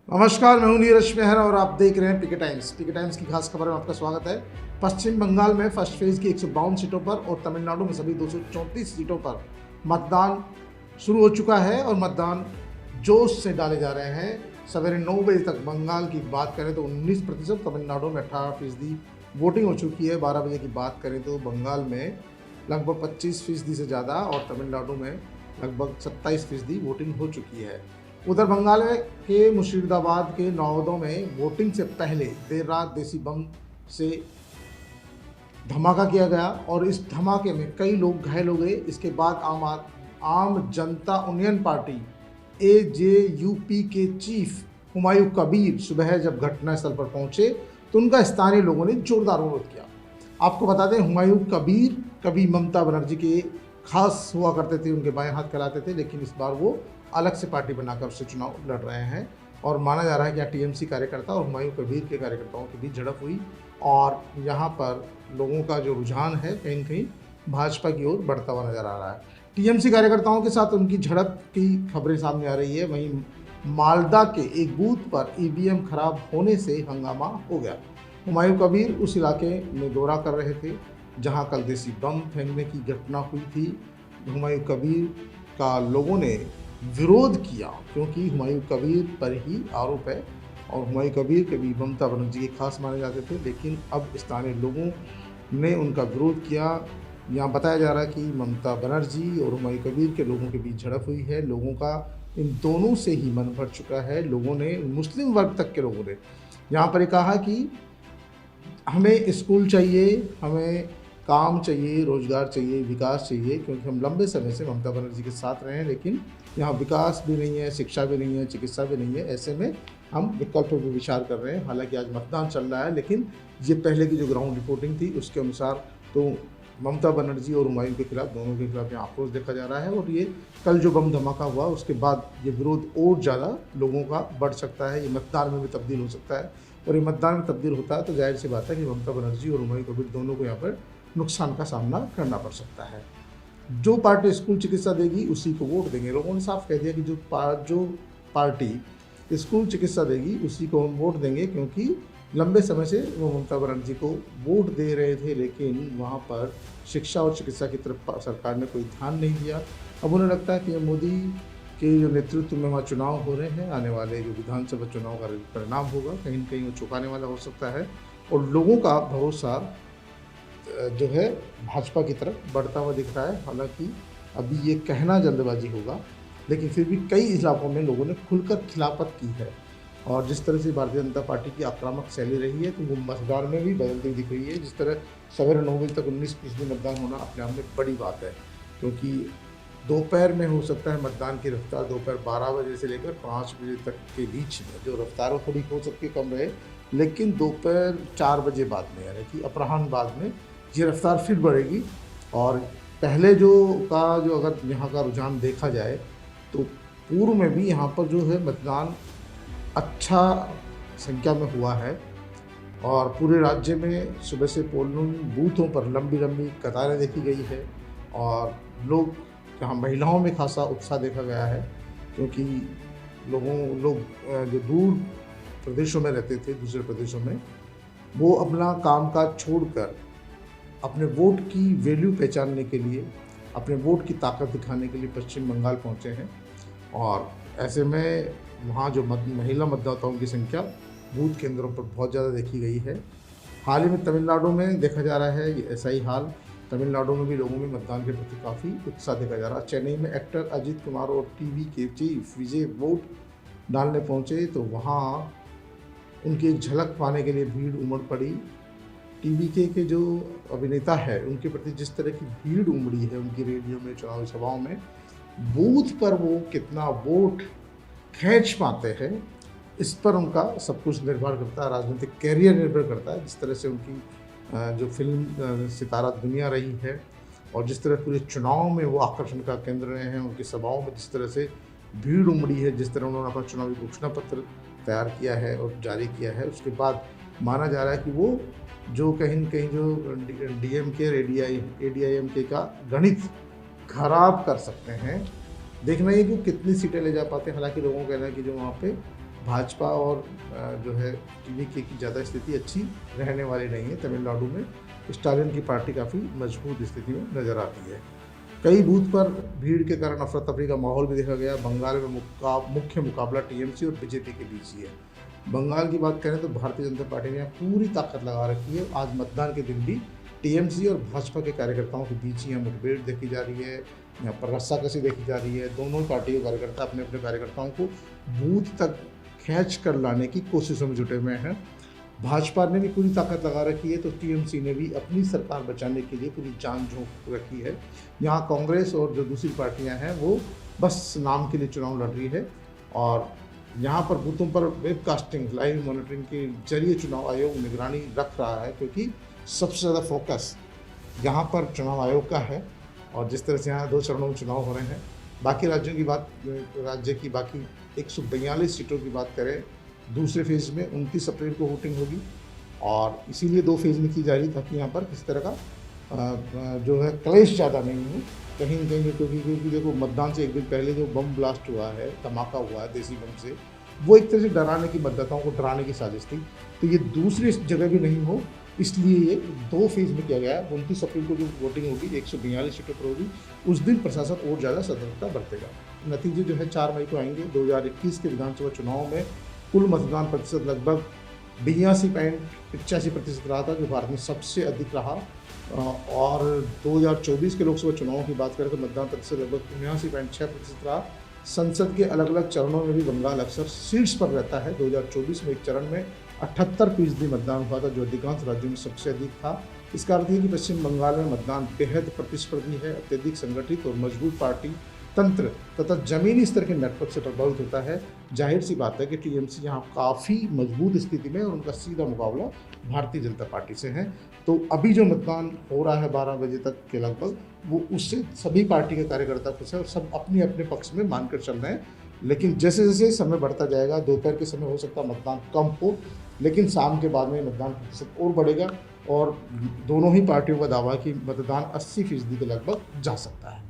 नमस्कार, मैं हूं नीरज मेहरा और आप देख रहे हैं पीके टाइम्स। पीके टाइम्स की खास खबर में आपका स्वागत है। पश्चिम बंगाल में फर्स्ट फेज की 152 सीटों पर और तमिलनाडु में सभी 234 सीटों पर मतदान शुरू हो चुका है और मतदान जोश से डाले जा रहे हैं। सवेरे 9 बजे तक बंगाल की बात करें तो 19%, तमिलनाडु में 18% वोटिंग हो चुकी है। 12 बजे की बात करें तो बंगाल में लगभग 25% से ज़्यादा और तमिलनाडु में लगभग 27% वोटिंग हो चुकी है। उधर बंगाल के मुर्शिदाबाद के नौदों में वोटिंग से पहले देर रात देसी बम से धमाका किया गया और इस धमाके में कई लोग घायल हो गए। इसके बाद आम जनता यूनियन पार्टी AJUP के चीफ हुमायूं कबीर सुबह जब घटनास्थल पर पहुंचे तो उनका स्थानीय लोगों ने जोरदार विरोध किया। आपको बता दें, हुमायूं कबीर कभी ममता बनर्जी के खास हुआ करते थे, उनके बाएं हाथ कहलाते थे, लेकिन इस बार वो अलग से पार्टी बनाकर उससे चुनाव लड़ रहे हैं और माना जा रहा है कि यहाँ TMC कार्यकर्ता और हुमायूं कबीर के कार्यकर्ताओं के बीच झड़प हुई और यहाँ पर लोगों का जो रुझान है कहीं न कहीं भाजपा की ओर बढ़ता हुआ नजर आ रहा है। TMC कार्यकर्ताओं के साथ उनकी झड़प की खबरें सामने आ रही है। वहीं मालदा के एक बूथ पर EVM खराब होने से हंगामा हो गया। हुमायूं कबीर उस इलाके में दौरा कर रहे थे जहां कल देसी बम फेंकने की घटना हुई थी। हुमायूं कबीर का लोगों ने विरोध किया क्योंकि हुमायूं कबीर पर ही आरोप है और हुमायूं कबीर कभी ममता बनर्जी के खास माने जाते थे, लेकिन अब स्थानीय लोगों ने उनका विरोध किया। यहाँ बताया जा रहा है कि ममता बनर्जी और हुमायूं कबीर के लोगों के बीच झड़प हुई है। लोगों का इन दोनों से ही मन भर चुका है। लोगों ने, मुस्लिम वर्ग तक के लोगों ने यहाँ पर कहा कि हमें स्कूल चाहिए, हमें काम चाहिए, रोजगार चाहिए, विकास चाहिए, क्योंकि हम लंबे समय से ममता बनर्जी के साथ रहे हैं लेकिन यहाँ विकास भी नहीं है, शिक्षा भी नहीं है, चिकित्सा भी नहीं है। ऐसे में हम विकल्पों पर विचार कर रहे हैं। हालांकि आज मतदान चल रहा है लेकिन ये पहले की जो ग्राउंड रिपोर्टिंग थी उसके अनुसार तो ममता बनर्जी और हुमायूं के खिलाफ, दोनों के खिलाफ यहाँ आक्रोश देखा जा रहा है और ये कल जो बम धमाका हुआ उसके बाद ये विरोध और ज़्यादा लोगों का बढ़ सकता है। ये मतदान में भी तब्दील हो सकता है और ये मतदान में तब्दील होता है तो जाहिर सी बात है कि ममता बनर्जी और हुमायूं कबीर दोनों को यहाँ पर नुकसान का सामना करना पड़ सकता है। जो पार्टी स्कूल चिकित्सा देगी उसी को वोट देंगे। लोगों ने साफ कह दिया कि जो पार्टी स्कूल चिकित्सा देगी उसी को हम वोट देंगे, क्योंकि लंबे समय से वो ममता बनर्जी को वोट दे रहे थे लेकिन वहाँ पर शिक्षा और चिकित्सा की तरफ सरकार ने कोई ध्यान नहीं दिया। अब उन्हें लगता है कि मोदी के जो नेतृत्व में वहाँ चुनाव हो रहे हैं, आने वाले जो विधानसभा चुनाव का परिणाम होगा कहीं न कहीं वो चौंकाने वाला हो सकता है और लोगों का भरोसा जो है भाजपा की तरफ बढ़ता हुआ दिख रहा है। हालांकि अभी ये कहना जल्दबाजी होगा लेकिन फिर भी कई इलाकों में लोगों ने खुलकर खिलाफत की है और जिस तरह से भारतीय जनता पार्टी की आक्रामक शैली रही है तो वो मतदान में भी बदलती दिख रही है। जिस तरह सवेरे 9 बजे तक 19% मतदान होना अपने आप में बड़ी बात है, क्योंकि दोपहर में हो सकता है मतदान की रफ्तार दोपहर 12 बजे से लेकर 5 बजे तक के बीच में जो रफ्तार वो थोड़ी हो सकती है कम रहे, लेकिन दोपहर 4 बजे बाद में यानी कि अपराह्न बाद में ये रफ्तार फिर बढ़ेगी। और पहले जो अगर यहाँ का रुझान देखा जाए तो पूर्व में भी यहाँ पर जो है मतदान अच्छा संख्या में हुआ है और पूरे राज्य में सुबह से पोलिंग बूथों पर लंबी लंबी कतारें देखी गई है और लोग, यहाँ महिलाओं में खासा उत्साह देखा गया है, क्योंकि लोग जो दूर प्रदेशों में रहते थे, दूसरे प्रदेशों में, वो अपना कामकाज छोड़कर अपने वोट की वैल्यू पहचानने के लिए, अपने वोट की ताकत दिखाने के लिए पश्चिम बंगाल पहुंचे हैं और ऐसे में वहाँ जो महिला मतदाताओं की संख्या बूथ केंद्रों पर बहुत ज़्यादा देखी गई है। हाल ही में तमिलनाडु में देखा जा रहा है ऐसा ही हाल। तमिलनाडु में भी लोगों में मतदान के प्रति काफ़ी उत्साह देखा जा रहा है। चेन्नई में एक्टर अजित कुमार और टीवी के चीफ विजय वोट डालने पहुँचे तो वहाँ उनकी एक झलक पाने के लिए भीड़ उमड़ पड़ी। TVK के जो अभिनेता है उनके प्रति जिस तरह की भीड़ उमड़ी है उनकी रेडियो में, चुनावी सभाओं में, बूथ पर वो कितना वोट खींच पाते हैं इस पर उनका सब कुछ निर्भर करता है। राजनीतिक कैरियर निर्भर करता है, जिस तरह से उनकी जो फिल्म सितारा दुनिया रही है और जिस तरह पूरे चुनाव में वो आकर्षण का केंद्र रहे हैं, उनकी सभाओं में जिस तरह से भीड़ उमड़ी है, जिस तरह उन्होंने अपना चुनावी घोषणा पत्र तैयार किया है और जारी किया है, उसके बाद माना जा रहा है कि वो जो कहीं न कहीं जो DMK ADIMK का गणित खराब कर सकते हैं। देखना ये कि कितनी सीटें ले जा पाते हैं। हालांकि लोगों का कहना है कि जो वहाँ पे भाजपा और जो है टीवीके की ज़्यादा स्थिति अच्छी रहने वाली नहीं है। तमिलनाडु में स्टालिन की पार्टी काफ़ी मजबूत स्थिति में नज़र आती है। कई बूथ पर भीड़ के कारण अफरा तफरी का माहौल भी देखा गया। बंगाल में मुख्य मुकाबला टीएमसी और बीजेपी के बीच ही है। बंगाल की बात करें तो भारतीय जनता पार्टी ने पूरी ताकत लगा रखी है। आज मतदान के दिन भी टीएमसी और भाजपा के कार्यकर्ताओं के बीच ही यहाँ मुठभेड़ देखी जा रही है, यहाँ पर रस्साकसी देखी जा रही है। दोनों पार्टी के कार्यकर्ता अपने अपने कार्यकर्ताओं को बूथ तक खींच कर लाने की कोशिशों में जुटे हुए हैं। भाजपा ने भी पूरी ताकत लगा रखी है तो टीएमसी ने भी अपनी सरकार बचाने के लिए पूरी जान झोंक रखी है। यहाँ कांग्रेस और जो दूसरी पार्टियां हैं वो बस नाम के लिए चुनाव लड़ रही है और यहाँ पर बूथों पर वेबकास्टिंग लाइव मॉनिटरिंग के जरिए चुनाव आयोग निगरानी रख रहा है, क्योंकि सबसे ज़्यादा फोकस यहाँ पर चुनाव आयोग का है। और जिस तरह से यहाँ 2 चरणों में चुनाव हो रहे हैं, बाकी राज्यों की बात, राज्य की बाकी 142 सीटों की बात करें, दूसरे फेज़ में 29 अप्रैल को वोटिंग होगी और इसीलिए 2 फेज़ में की जा रही ताकि यहाँ पर किसी तरह का जो है क्लेश ज़्यादा नहीं हो कहीं न कहीं। क्योंकि देखो, मतदान से एक दिन पहले जो बम ब्लास्ट हुआ है, धमाका हुआ है देसी बम से, वो एक तरह से डराने की, मतदाताओं को डराने की साजिश थी। तो ये दूसरी जगह भी नहीं हो, इसलिए ये 2 फेज़ में किया गया है। 29 अप्रैल को जो वोटिंग होगी 142 सीटों पर होगी, उस दिन प्रशासन और ज़्यादा सतर्कता बरतेगा। नतीजे जो है 4 मई को आएंगे। 2021 के विधानसभा चुनाव में कुल मतदान प्रतिशत लगभग 82.85% रहा था, जो भारत में सबसे अधिक रहा। और 2024 के लोकसभा चुनाव की बात करें तो मतदान प्रतिशत लगभग 79.6% रहा। संसद के अलग अलग चरणों में भी बंगाल अक्सर शीर्ष पर रहता है। 2024 में एक चरण में 78% मतदान हुआ था, जो अधिकांश राज्यों में सबसे अधिक था। इसका अर्थ है कि पश्चिम बंगाल में मतदान बेहद प्रतिस्पर्धी है। अत्यधिक संगठित और मजबूत पार्टी तंत्र तथा जमीनी स्तर के नेटवर्क से प्रभावित होता है। जाहिर सी बात है कि टीएमसी यहाँ काफ़ी मजबूत स्थिति में और उनका सीधा मुकाबला भारतीय जनता पार्टी से है। तो अभी जो मतदान हो रहा है 12 बजे तक के लगभग, वो उससे सभी पार्टी के कार्यकर्ता खुश है और सब अपने अपने पक्ष में मानकर चल रहे हैं। लेकिन जैसे जैसे समय बढ़ता जाएगा, दोपहर के समय हो सकता है मतदान कम हो, लेकिन शाम के बाद में मतदान प्रतिशत और बढ़ेगा और दोनों ही पार्टियों का दावा है कि मतदान 80% के लगभग जा सकता है।